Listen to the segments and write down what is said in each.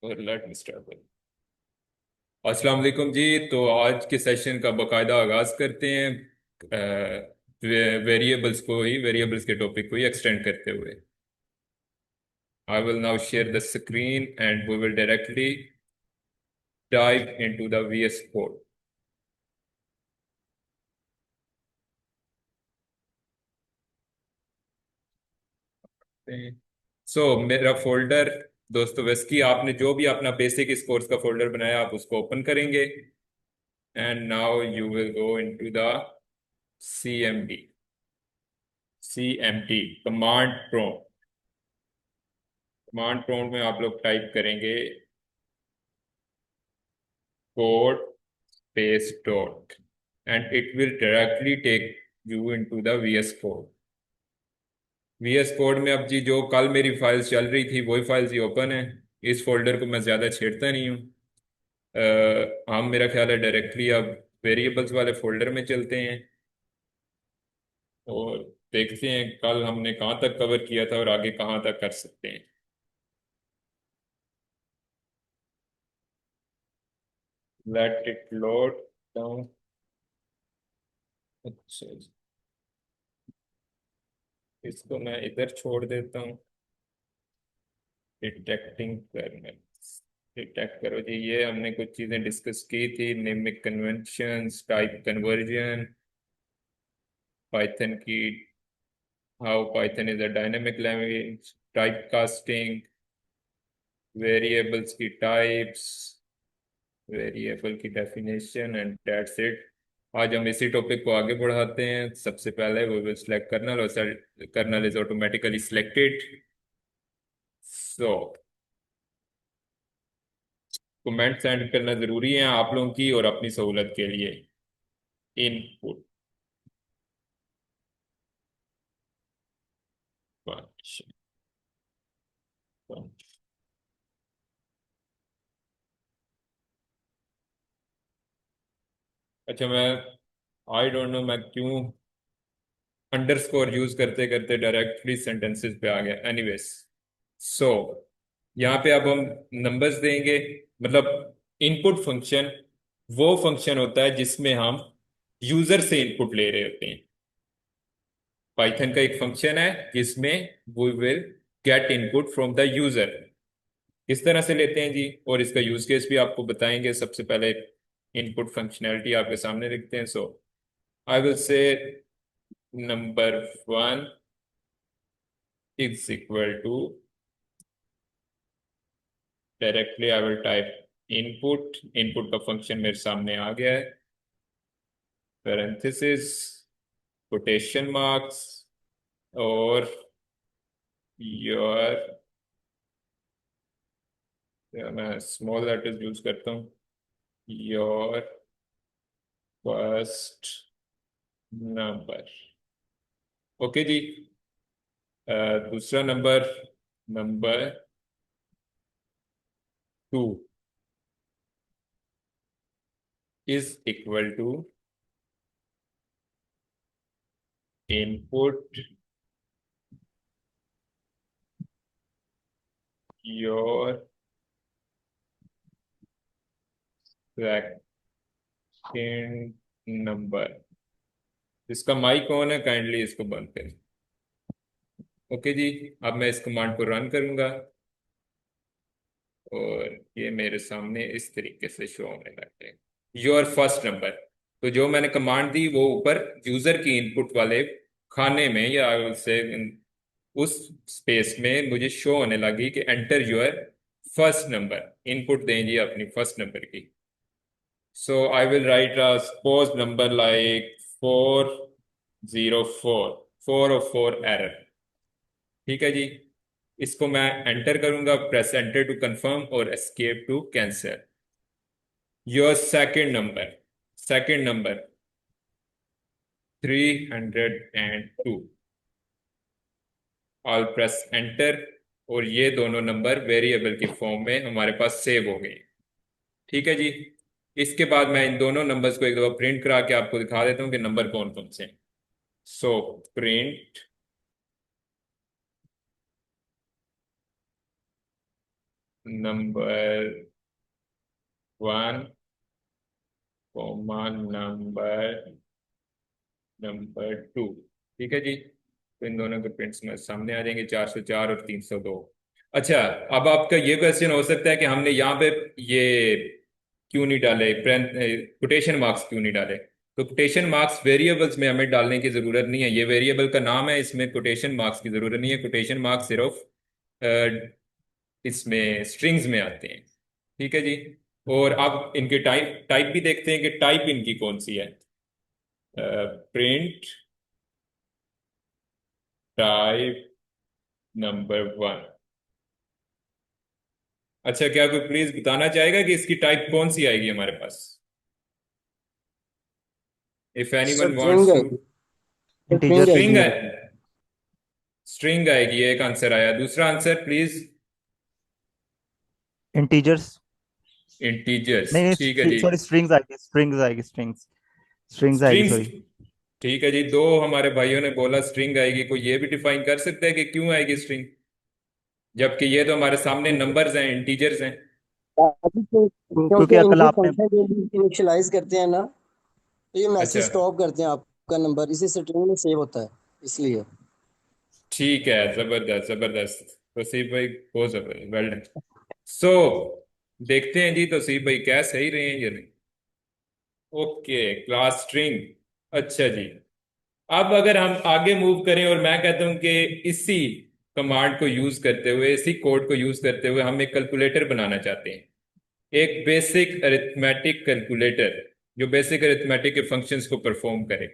और let me start. अस्सलाम वालेकुम जी। तो आज के सेशन का बाकायदा आगाज करते हैं। वेरिएबल्स को ही वेरिएबल्स के टॉपिक को ही एक्सटेंड करते हुए I will now share the screen and we will directly dive into the VS Code। मेरा फोल्डर दोस्तों बस की आपने जो भी अपना बेसिक इस कोर्स का फोल्डर बनाया आप उसको ओपन करेंगे and now you will go into the CMD। CMD command prompt. Command prompt में आप लोग टाइप करेंगे code space dot and it will directly take you into the VS Code। VS Code में अब जी जो कल मेरी फाइल्स चल रही थी वही फाइल्स ही ओपन है। इस फोल्डर को मैं ज़्यादा छेड़ता नहीं हूँ। हम मेरा ख्याल है डायरेक्टली अब वेरिएबल्स वाले फोल्डर में चलते हैं और देखते हैं कल हमने कहाँ तक कवर किया था और आगे कहाँ तक कर सकते हैं। Let it load down. अच्छा जी, इसको मैं इधर छोड़ देता हूँ। Detecting colonel. डिटेक्ट करो जी, ये हमने कुछ चीजें डिस्कस की थी। नेमिक कन्वेंशंस, टाइप कन्वर्जन, पाइथन की how Python is a dynamic language, type casting, variables की टाइप्स, वेरिएबल की डेफिनेशन एंड दैट्स इट। आज हम इसी टॉपिक को आगे बढ़ाते हैं। सबसे पहले वी विल सिलेक्ट कर्नल और kernel is automatically selected. So comment send करना जरूरी है आप लोगों की और अपनी सहूलत के लिए। Input function. अच्छा मैं आई डोंट नो मैं क्यों अंडरस्कोर यूज करते करते डायरेक्टली सेंटेंसेस पे आ गया। एनीवेज, सो यहाँ पे अब हम नंबर्स देंगे। मतलब इनपुट फंक्शन वो फंक्शन होता है जिसमें हम यूजर से इनपुट ले रहे होते हैं। पाइथन का एक फंक्शन है जिसमें we will get input from the user. किस तरह से लेते हैं जी और इसका यूज केस भी आपको बताएंगे। सबसे पहले इनपुट फंक्शनैलिटी आपके सामने रखते हैं। So I will say number one is equal to, directly I will type input. Input का फंक्शन मेरे सामने आ गया है। पैरेंथेसिस, कोटेशन मार्क्स और योर, मैं स्मॉल लेटर्स यूज करता हूँ, योर फर्स्ट नंबर। ओके जी। दूसरा number, number two is equal to input your second number. इसका माइक ऑन है, काइंडली इसको बंद करें। ओके जी। अब मैं इस कमांड को रन करूंगा और ये मेरे सामने इस तरीके से शो होने लग जाएगा, योर फर्स्ट नंबर। तो जो मैंने कमांड दी वो ऊपर यूजर की इनपुट वाले खाने में या से उस स्पेस में मुझे शो होने लगी कि enter your first number. Input दें जी अपनी फर्स्ट नंबर की। So I will write a suppose number like 404। 404 error. ठीक है जी। इसको मैं एंटर करूंगा, प्रेस एंटर टू कंफर्म और escape to cancel. Your second number 302। All press enter और ये दोनों नंबर वेरिएबल की फॉर्म में हमारे पास सेव हो गए। ठीक है जी। इसके बाद मैं इन दोनों नंबर्स को एक दफा प्रिंट करा के आपको दिखा देता हूँ कि नंबर कौन कौन से हैं। So print number 1 comma number number 2। ठीक है जी, तो इन दोनों के प्रिंट्स में सामने आ जाएंगे, 404 और 302। अच्छा, अब आपका ये क्वेश्चन हो सकता है कि हमने यहाँ पे ये क्यों नहीं डाले, कोटेशन मार्क्स क्यों नहीं डाले। तो कोटेशन मार्क्स वेरिएबल्स में हमें डालने की जरूरत नहीं है, ये वेरिएबल का नाम है, इसमें कोटेशन मार्क्स की जरूरत नहीं है। कोटेशन मार्क्स सिर्फ इसमें स्ट्रिंग्स में आते हैं। ठीक है जी। और अब इनके टाइप टाइप भी देखते हैं कि टाइप इनकी कौन सी है। Print type number 1। अच्छा, क्या कोई प्लीज बताना चाहेगा कि इसकी टाइप कौन सी आएगी हमारे पास? If anyone string wants to. आएगी। String integer. आएगी स्ट्रिंग है, मेरे ख्याल स्ट्रिंग आएगी, एक आंसर आया। दूसरा आंसर प्लीज। इंटीजर्स। इंटीजर्स, नहीं ठीक है नहीं, जी। सॉरी, स्ट्रिंग्स आएगी, स्ट्रिंग्स आएगी, स्ट्रिंग्स। स्ट्रिंग्स आएगी, स्ट्रिंग्स, सॉरी। ठीक है जी। दो हमारे भाइयों ने बोला स्ट्रिंग आएगी, कोई ये भी डिफाइन कर सकता है कि क्यों आएगी स्ट्रिंग, जबकि ये तो हमारे सामने नंबर्स हैं, इंटीजर्स हैं। अभी तो, क्योंकि क्योंकि अकल इनके आपने। फंक्शन जो भी इनिशियलाइज करते हैं ना, तो ये मैसेज अच्छा, स्टॉप करते हैं आपका नंबर इसी स्ट्रिंग में सेव होता है, इसलिए। ठीक है, जबरदस्त जबरदस्त। तौसीफ भाई बहुत जबरदस्त, वेल डन। सो देखते हैं जी तौसीफ भाई क्या सही रहे हैं या नहीं। Okay, class string. अच्छा जी। अब अगर हम आगे मूव करें और मैं कहता हूं कि इसी कमांड को यूज करते हुए, इसी कोड को यूज करते हुए हम एक कैलकुलेटर बनाना चाहते हैं, एक बेसिक अरिथमेटिक कैलकुलेटर जो बेसिक अरिथमेटिक के फंक्शंस को परफॉर्म करे।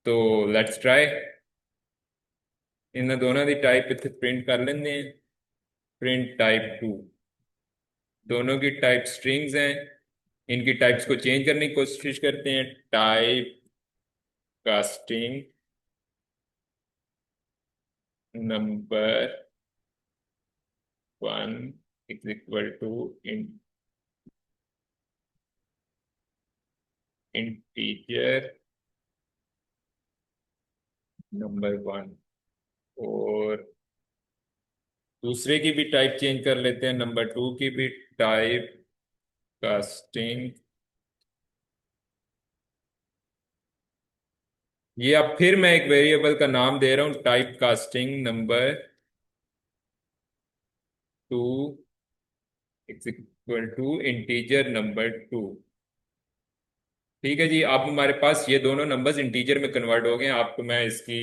तो लेट्स ट्राई। इन दोनों की टाइप इतने प्रिंट कर लेंगे हैं। Print type 2। दोनों की टाइप स्ट्रिंग्स हैं। इनकी टाइप्स को चेंज करने की कोशिश करते हैं। Type casting number 1 is equal to integer number 1। और दूसरे की भी टाइप चेंज कर लेते हैं, नंबर 2 की भी टाइप कास्टिंग। ये अब फिर मैं एक वेरिएबल का नाम दे रहा हूं, type casting number 2 is equal to integer number 2। ठीक है जी, अब हमारे पास ये दोनों नंबर्स इंटीजर में कन्वर्ट हो गए हैं। आपको मैं इसकी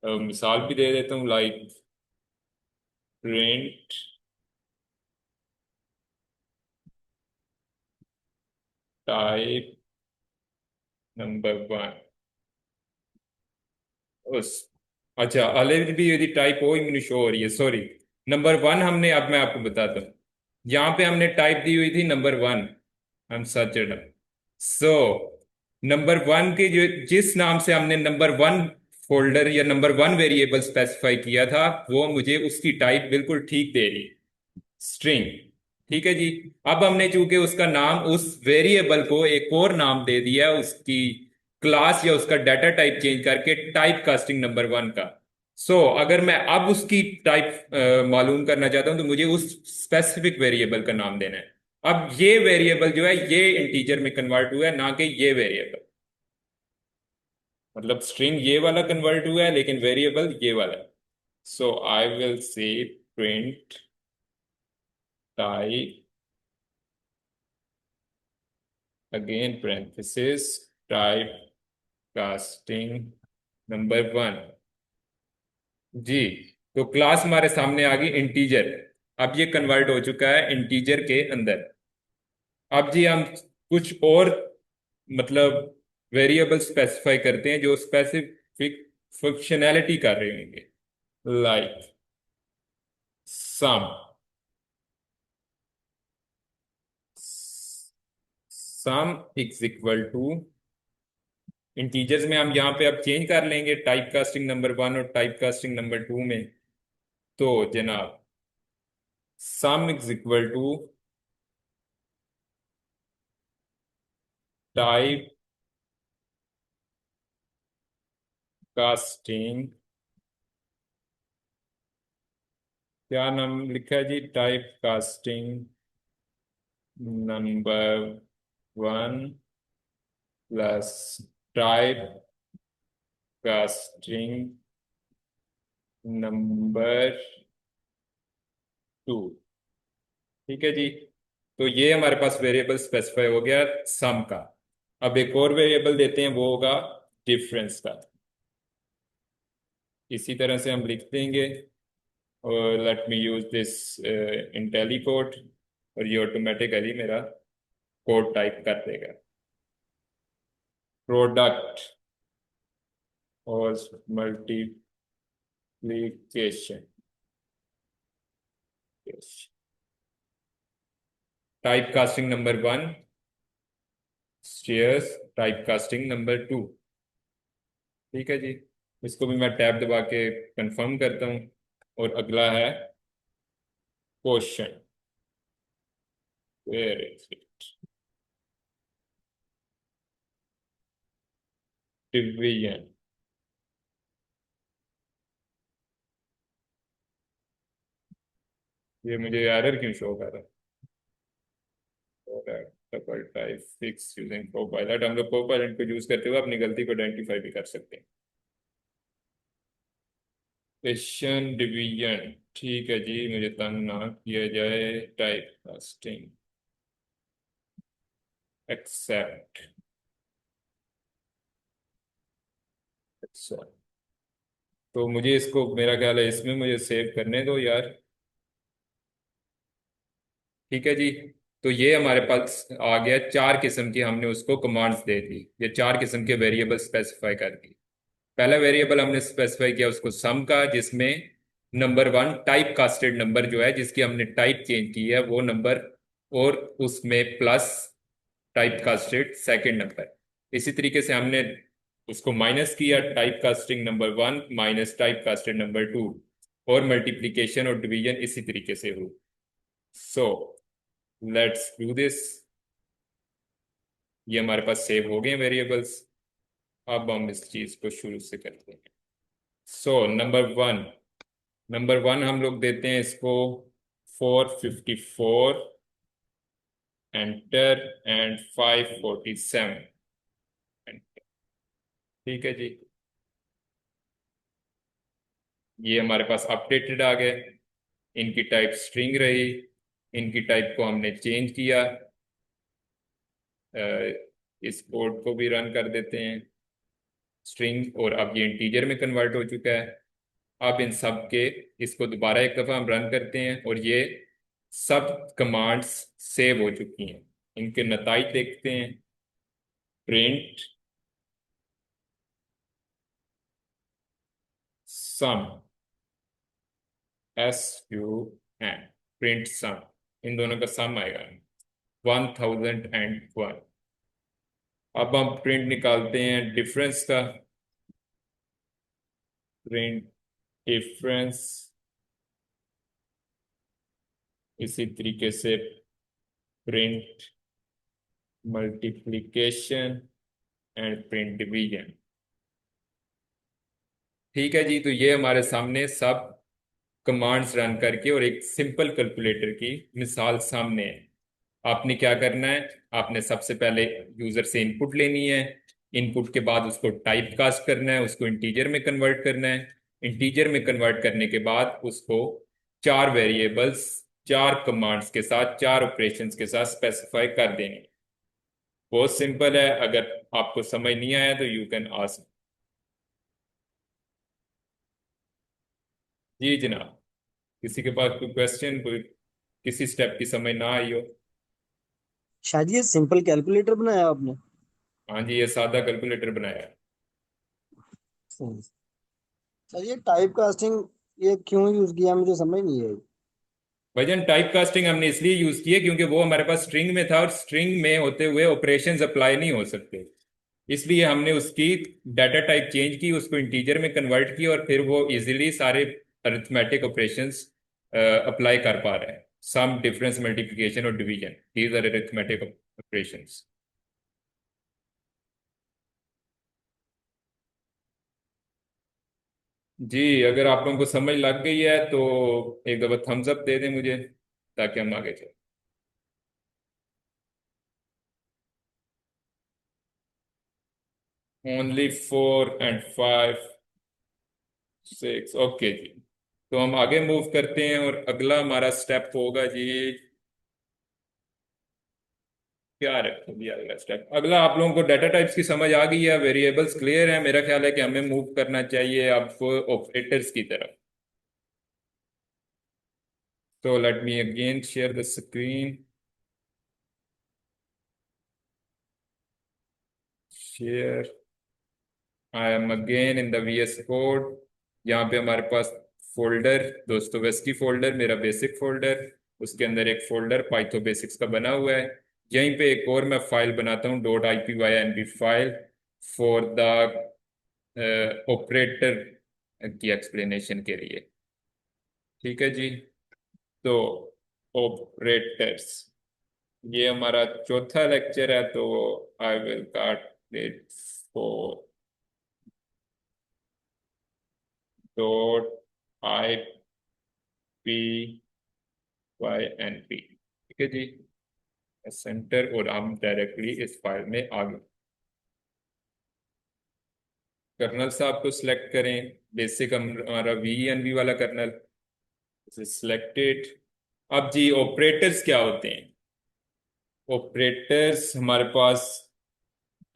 मिसाल भी दे देता हूँ, लाइक प्रिंट टाइप नंबर 1 उस। अच्छा, अलग भी यदि टाइप हो ही मैंने शो हो रही है, सॉरी। नंबर 1 हमने, अब मैं आपको बताता हूँ, यहाँ पे हमने टाइप दी हुई थी नंबर 1। हम सच सो नंबर 1 के जो जिस नाम से हमने नंबर 1 फोल्डर या नंबर 1 वेरिएबल स्पेसिफाई किया था, वो मुझे उसकी टाइप बिल्कुल ठीक दे रही, स्ट्रिंग। ठीक है जी। अब हमने चूंकि उसका नाम, उस वेरिएबल को एक और नाम दे दिया, उसकी क्लास या उसका डाटा टाइप चेंज करके टाइप कास्टिंग नंबर 1 का। अगर मैं अब उसकी टाइप मालूम करना चाहता हूं तो मुझे उस स्पेसिफिक वेरिएबल का नाम देना है। अब ये वेरिएबल जो है ये इंटीजर में कन्वर्ट हुआ है, ना कि ये वेरिएबल। मतलब स्ट्रिंग ये वाला कन्वर्ट हुआ है लेकिन वेरिएबल ये वाला। So I will say print type, again parenthesis, type casting number 1। जी। तो क्लास हमारे सामने आ गई इंटीजर। अब ये कन्वर्ट हो चुका है इंटीजर के अंदर। अब जी हम कुछ और, मतलब वेरिएबल स्पेसिफाई करते हैं जो स्पेसिफिक फंक्शनैलिटी कर रहे होंगे, like sum. Sum is equal to, integers में हम यहाँ पे अब चेंज कर लेंगे टाइप कास्टिंग नंबर 1 और टाइप कास्टिंग नंबर 2 में। तो जनाब sum is equal to type casting क्या नाम लिखा है जी? Type casting number 1 plus type casting number 2। ठीक है जी। तो ये हमारे पास वेरिएबल स्पेसिफाई हो गया सम का। अब एक और वेरिएबल देते हैं, वो होगा डिफरेंस का। इसी तरह से हम लिख देंगे और लेट मी यूज दिस इंटेलीकोड, और ये ऑटोमेटिकली मेरा कोड टाइप कर देगा। प्रोडक्ट और multiplication, type casting number 1 shares type casting number 2। ठीक है जी। इसको भी मैं टैब दबा के कंफर्म करता हूँ। और अगला है question. Where is it? Division. ये मुझे एरर क्यों शो कर रहा है? Double type fix using Copilot. हम लोग कोपायलट को यूज करते हुए अपनी गलती को आइडेंटिफाई भी कर सकते हैं। Question division. ठीक है जी, मुझे तंग ना किया जाए। Type casting except. अच्छा, तो मुझे इसको, मेरा ख्याल है इसमें मुझे सेव करने दो यार। ठीक है जी। तो ये हमारे पास आ गया, 4 किस्म की हमने उसको कमांड्स दे दी। ये 4 किस्म के वेरिएबल स्पेसिफाई कर दी। पहला वेरिएबल हमने स्पेसिफाई किया उसको सम का, जिसमें नंबर 1 टाइप कास्टेड नंबर जो है, जिसकी हमने टाइप चेंज की है वो नंबर, और उसमें plus type casted second number. इसी तरीके से हमने उसको माइनस किया, type casting number 1 minus type casted number 2, और मल्टीप्लीकेशन और डिवीजन इसी तरीके से हुई। So let's do this. ये हमारे पास सेव हो गए वेरिएबल्स। अब हम इस चीज को शुरू से करते हैं। सो नंबर वन हम लोग देते हैं इसको 454 एंटर एंड 547 एंटर। ठीक है जी। ये हमारे पास अपडेटेड आ गए। इनकी टाइप स्ट्रिंग रही, इनकी टाइप को हमने चेंज किया। इस कोड को भी रन कर देते हैं, स्ट्रिंग, और अब ये इंटीजर में कन्वर्ट हो चुका है। अब इन सब के, इसको दोबारा एक दफा हम रन करते हैं और ये सब कमांड्स सेव हो चुकी हैं। इनके नताइज देखते हैं। प्रिंट सम, SUM, प्रिंट सम, इन दोनों का सम आएगा 1001। अब हम प्रिंट निकालते हैं डिफरेंस का। प्रिंट डिफरेंस, इसी तरीके से print multiplication and print division. ठीक है जी। तो ये हमारे सामने सब कमांड्स रन करके और एक सिंपल कैलकुलेटर की मिसाल सामने है। आपने क्या करना है? आपने सबसे पहले यूजर से इनपुट लेनी है। इनपुट के बाद उसको टाइप कास्ट करना है, उसको इंटीजर में कन्वर्ट करना है। इंटीजर में कन्वर्ट करने के बाद उसको 4 वेरिएबल्स, 4 कमांड्स के साथ, 4 ऑपरेशंस के साथ स्पेसिफाई कर देने। बहुत सिंपल है। अगर आपको समझ नहीं आया तो यू कैन आस्क। जी जनाब, किसी के पास कोई क्वेश्चन, कोई किसी स्टेप की समझ ना आई हो? शायद ये सिंपल कैलकुलेटर बनाया आपने। हाँ जी, ये सादा कैलकुलेटर बनाया है। हम्म। सर ये टाइप कास्टिंग ये क्यों यूज किया मुझे समझ नहीं आई। भाईजान, टाइप कास्टिंग हमने इसलिए यूज की है क्योंकि वो हमारे पास स्ट्रिंग में था, और स्ट्रिंग में होते हुए ऑपरेशंस अप्लाई नहीं हो सकते। इसलिए हमने उसकी डाटा टाइप चेंज की, उसको इंटीजर में कन्वर्ट किया, और फिर वो इजीली सारे अरिथमेटिक ऑपरेशंस अप्लाई कर पा रहे हैं। सम, डिफरेंस, मल्टीप्लिकेशन और division, these are arithmetic operations. जी, अगर आप लोगों को समझ लग गई है तो एक दफा थम्स अप दे दें मुझे, ताकि हम आगे चलें। ओनली 4 and 5 6, ओके जी। तो हम आगे मूव करते हैं, और अगला हमारा स्टेप होगा जी, क्या रखेंगे अगला स्टेप? अगला आप लोगों को डाटा टाइप्स की समझ आ गई है, वेरिएबल्स क्लियर है, मेरा ख्याल है कि हमें मूव करना चाहिए अब ऑपरेटर्स की तरफ। तो let me again share the screen, share. I am again in the VS code. यहाँ पे हमारे पास फोल्डर, दोस्तोवेस्की फोल्डर, मेरा बेसिक फोल्डर, उसके अंदर एक फोल्डर पाइथो बेसिक्स का बना हुआ है। यहीं पे एक और मैं फाइल बनाता हूँ, .ipynb file, for the operator की एक्सप्लेनेशन के लिए। ठीक है जी। तो ऑपरेटर्स, ये हमारा चौथा लेक्चर है, तो आई विल काट इट फॉर .ipynb। ठीक है जी, सेंटर, और हम डायरेक्टली इस फाइल में आ गए। कर्नल साहब को सिलेक्ट करें, बेसिक हमारा VENV वाला कर्नल, सिलेक्टेड। अब जी ऑपरेटर्स क्या होते हैं? ऑपरेटर्स हमारे पास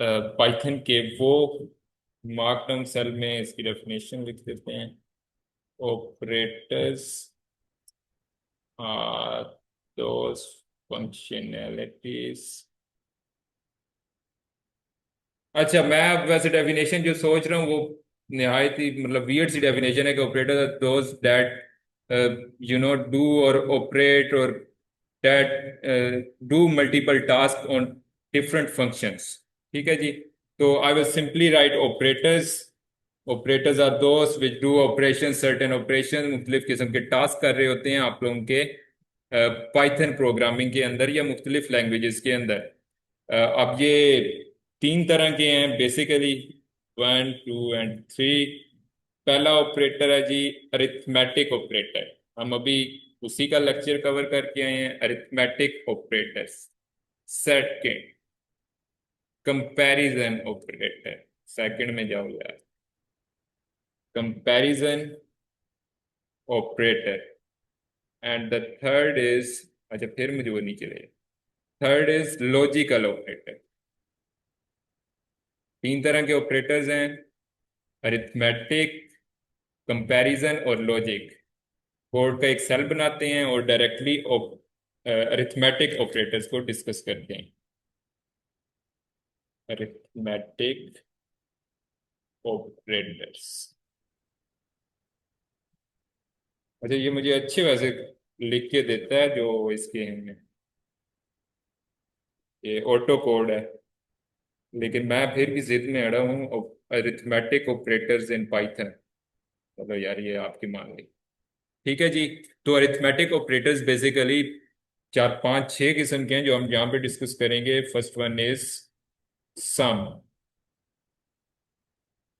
पाइथन के वो, मार्कडाउन सेल में इसकी डेफिनेशन लिख देते हैं। Operators are those functionalities. अच्छा, मैं अब वैसे डेफिनेशन जो सोच रहा हूँ वो निहायत ही मतलब वियर्ड सी डेफिनेशन है, कि operator are those that do और ऑपरेट और that do multiple task on different functions. ठीक है जी। तो I will simply write operators. Operators are those which do operation, certain operation, मुख्तलिफ किस्म के टास्क कर रहे होते हैं आप लोगों के पाइथन प्रोग्रामिंग के अंदर या मुख्तलिफ लैंग्वेजेस के अंदर। अब ये तीन तरह के हैं बेसिकली, 1 2 and 3। पहला ऑपरेटर है जी अरिथमेटिक ऑपरेटर, हम अभी उसी का लेक्चर कवर करके आए हैं, arithmetic operators. Second, comparison operator, second में जाओ यार, comparison operator. And the third is, अच्छा फिर मुझे वो नीचे ले, थर्ड इज लॉजिकल ऑपरेटर। तीन तरह के ऑपरेटर्स हैं, अरिथमेटिक, कंपैरिजन और लॉजिक। बोर्ड का एक सेल बनाते हैं और डायरेक्टली अरिथमेटिक ऑपरेटर्स को डिस्कस करते हैं। अरिथमेटिक ऑपरेटर्स, अच्छा ये मुझे अच्छे वैसे लिख के देता है जो इसके हैं, ये ऑटो कोड है, लेकिन मैं फिर भी जिद में अड़ा हूँ, अरिथमेटिक ऑपरेटर्स इन पाइथन। चलो यार ये आपकी मान ली। ठीक है जी। तो अरिथमेटिक ऑपरेटर्स बेसिकली चार पांच छह किस्म के हैं जो हम यहाँ पे डिस्कस करेंगे। First one is sum.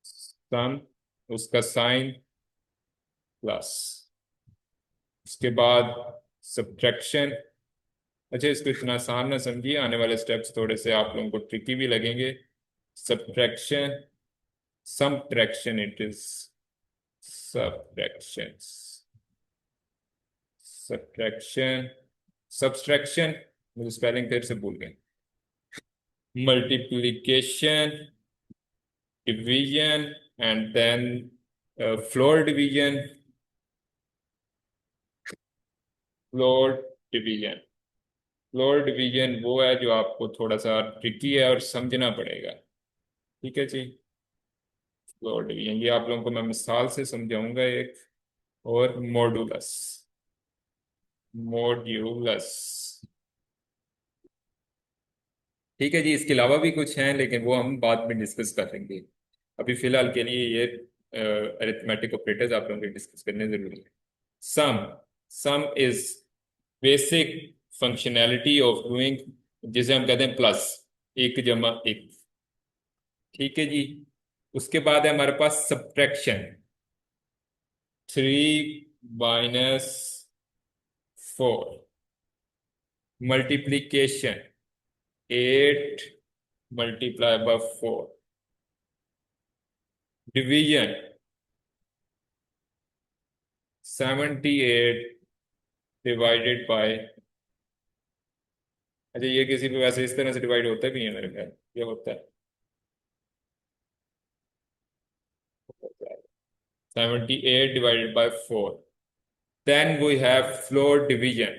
Sum, उसका साइन प्लस। उसके बाद सब्ट्रैक्शन। अच्छा इसको इतना आसान ना समझिए, आने वाले स्टेप्स थोड़े से आप लोगों को ट्रिकी भी लगेंगे। Subtraction, subtraction, it is subtractions, subtraction, subtraction, मुझे स्पेलिंग फिर से भूल गए। Multiplication, division, and then floor division, floor division. Floor division वो है जो आपको थोड़ा सा ट्रिकी है और समझना पड़ेगा। ठीक है जी। फ्लोर डिवीजन ये आप लोगों को मैं मिसाल से समझाऊंगा एक। और मॉडुलस, मॉड्यूलस। ठीक है जी, इसके अलावा भी कुछ हैं लेकिन वो हम बाद में डिस्कस कर लेंगे। अभी फिलहाल के लिए ये अरिथमेटिक ऑपरेटर्स आप लोगों को डिस्कस करने जरूरी है। Sum, sum is basic functionality of doing, जिसे हम कहते हैं प्लस, एक जमा एक। ठीक है जी। उसके बाद है हमारे पास subtraction. 3 - 4 multiplication 8 multiplied by 4 division 78 divided by। अच्छा, ये किसी पे वैसे इस तरह से डिवाइड होता भी है मेरे ख्याल, ये होता है 78 divided by 4। Then we have floor division.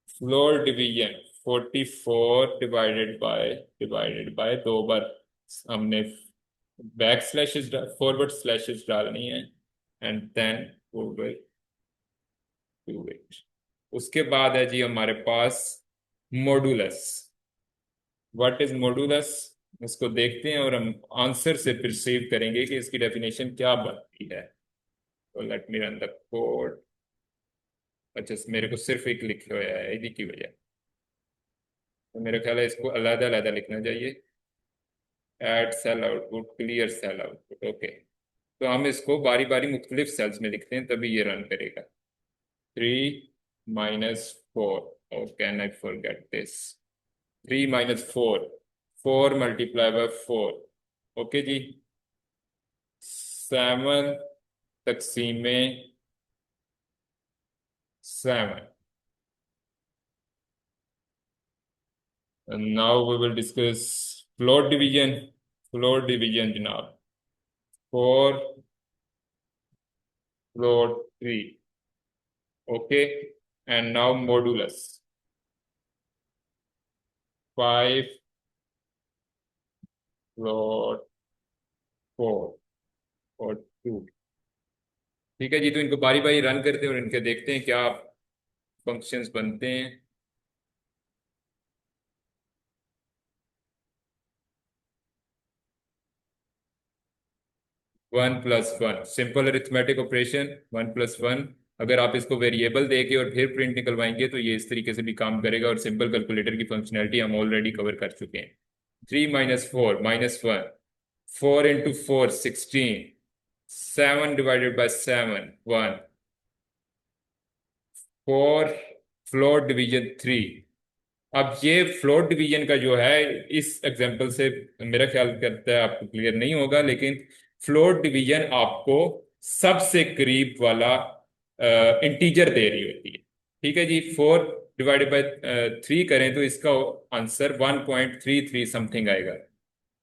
Floor division 44 divided by 2 बार हमने बैक स्लैशेस फॉरवर्ड स्लैशेस डालनी है and then we will do it। उसके बाद है जी हमारे पास मॉडुलस। व्हाट इज मॉडुलस, इसको देखते हैं और हम आंसर से परसीव करेंगे कि इसकी डेफिनेशन क्या बनती है। तो let me run the code. अच्छा, मेरे को सिर्फ एक लिखे हुआ है इसी की वजह, तो मेरा ख्याल है इसको अलग अलग लिखना चाहिए। Add cell output, clear cell output, okay. तो हम इसको बारी बारी मुख्तलिफ सेल्स में लिखते हैं तभी ये रन करेगा। 3 - 4, oh can I forget this, 3 - 4, 4 multiplied by 4, okay जी। 7 तकसीमे 7। And now we will discuss floor division. Floor division जनाब, 4 floor 3, okay। And now modulus 5 floor 4 और 2। ठीक है जी, तो इनको बारी बारी रन करते हैं और इनके देखते हैं क्या फंक्शंस बनते हैं। 1 + 1 सिंपल अरिथमेटिक ऑपरेशन, 1 + 1। अगर आप इसको वेरिएबल देके और फिर प्रिंट निकलवाएंगे तो ये इस तरीके से भी काम करेगा, और सिंपल कैलकुलेटर की फंक्शनैलिटी हम ऑलरेडी कवर कर चुके हैं। 3 - 4 -1, 4 × 4 16, 7 divided by 7 1, 4 फ्लोर डिवीजन 3। अब ये फ्लोर डिवीजन का जो है इस एग्जांपल से मेरा ख्याल करता है आपको क्लियर नहीं होगा, लेकिन फ्लोर डिवीजन आपको सबसे करीब वाला इंटीजर दे रही होती है। ठीक है जी, 4 डिवाइडेड बाय 3 करें तो इसका आंसर 1.33 समथिंग आएगा,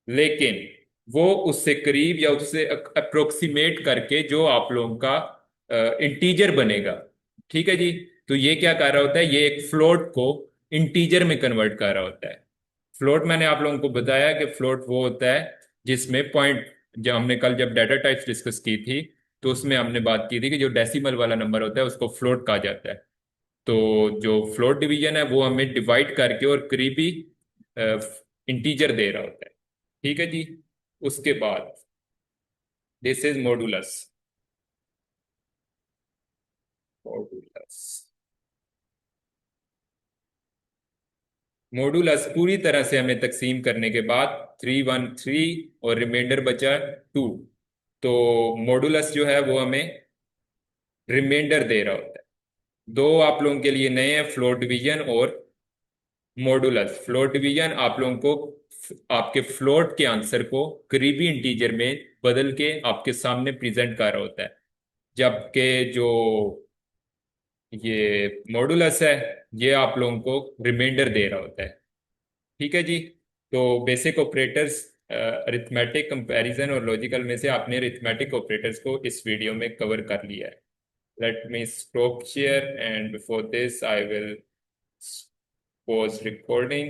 लेकिन वो उससे करीब या उससे अप्रोक्सीमेट करके जो आप लोगों का इंटीजर बनेगा। ठीक है जी, तो ये क्या कर रहा होता है, ये एक फ्लोट को इंटीजर में कन्वर्ट कर रहा होता है। फ्लोट मैंने आप लोगों को बताया कि फ्लोट वो होता है जिसमें पॉइंट, जब हमने कल जब डाटा टाइप्स डिस्कस की थी तो उसमें हमने बात की थी कि जो डेसिमल वाला नंबर होता है उसको फ्लोट कहा जाता है। तो जो फ्लोट डिवीजन है वो हमें डिवाइड करके और करीबी इंटीजर दे रहा होता है। ठीक है जी, उसके बाद this is modulus. Modulus modulus पूरी तरह से हमें तकसीम करने के बाद 3 1 3 और रिमाइंडर बचा 2। तो मॉडुलस जो है वो हमें रिमाइंडर दे रहा होता है। दो आप लोगों के लिए नए हैं, फ्लोट डिवीजन और मॉडुलस। फ्लोट डिवीजन आप लोगों को आपके फ्लोट के आंसर को करीबी इंटीजर में बदल के आपके सामने प्रेजेंट कर रहा होता है, जबकि जो ये मॉडुलस है ये आप लोगों को रिमाइंडर दे रहा होता है। ठीक है जी, तो बेसिक ऑपरेटर्स अरिथमेटिक, कंपैरिजन और लॉजिकल में से आपने अरिथमेटिक ऑपरेटर्स को इस वीडियो में कवर कर लिया है। Let me stop share and before this I will pause recording।